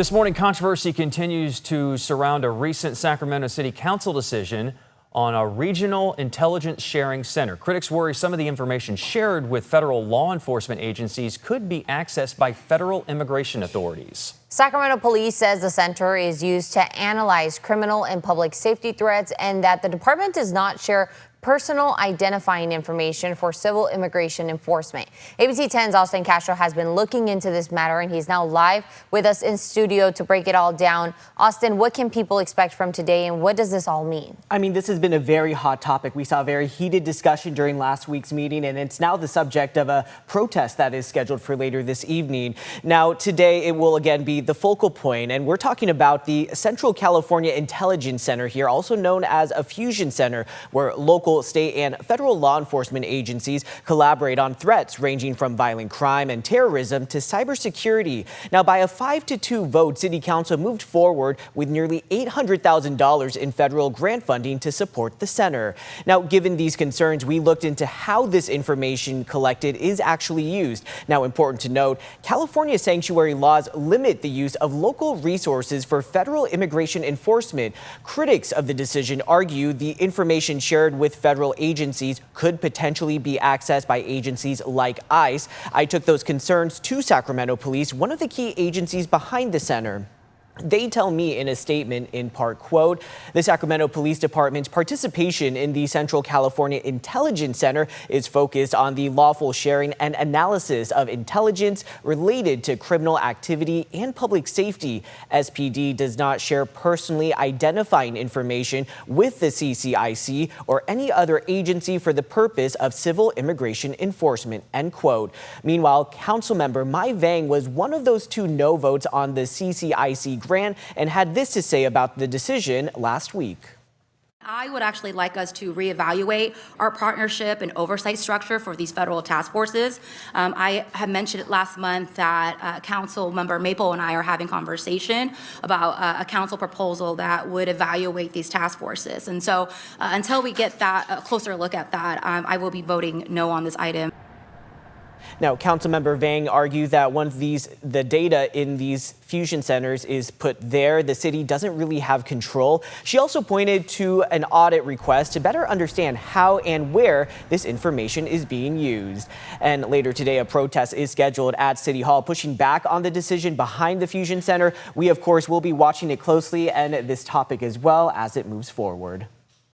This morning, controversy continues to surround a recent Sacramento City Council decision on a regional intelligence sharing center. Critics worry some of the information shared with federal law enforcement agencies could be accessed by federal immigration authorities. Sacramento police says the center is used to analyze criminal and public safety threats and that the department does not share personal identifying information for civil immigration enforcement. ABC 10's Austin Castro has been looking into this matter, and he's now live with us in studio to break it all down. Austin, what can people expect from today, and what does this all mean? I mean, this has been a very hot topic. We saw a very heated discussion during last week's meeting, and it's now the subject of a protest that is scheduled for later this evening. Now, today it will again be the focal point, and we're talking about the Central California Intelligence Center here, also known as a fusion center, where local, state, and federal law enforcement agencies collaborate on threats ranging from violent crime and terrorism to cybersecurity. Now, by a 5-2 vote, City Council moved forward with nearly $800,000 in federal grant funding to support the center. Now, given these concerns, we looked into how this information collected is actually used. Now, important to note, California sanctuary laws limit the use of local resources for federal immigration enforcement. Critics of the decision argue the information shared with federal agencies could potentially be accessed by agencies like ICE. I took those concerns to Sacramento police, one of the key agencies behind the center. They tell me in a statement, in part, quote, the Sacramento Police Department's participation in the Central California Intelligence Center is focused on the lawful sharing and analysis of intelligence related to criminal activity and public safety. SPD does not share personally identifying information with the CCIC or any other agency for the purpose of civil immigration enforcement, end quote. Meanwhile, Councilmember Mai Vang was one of those 2 no votes on the CCIC grant and had this to say about the decision last week. I would actually like us to reevaluate our partnership and oversight structure for these federal task forces. I have mentioned it last month that Council Member Maple and I are having conversation about a council proposal that would evaluate these task forces. And so until we get that a closer look at that, I will be voting no on this item. Now, Councilmember Vang argued that once the data in these fusion centers is put there, the city doesn't really have control. She also pointed to an audit request to better understand how and where this information is being used. And later today, a protest is scheduled at City Hall, pushing back on the decision behind the fusion center. We, of course, will be watching it closely and this topic as well as it moves forward.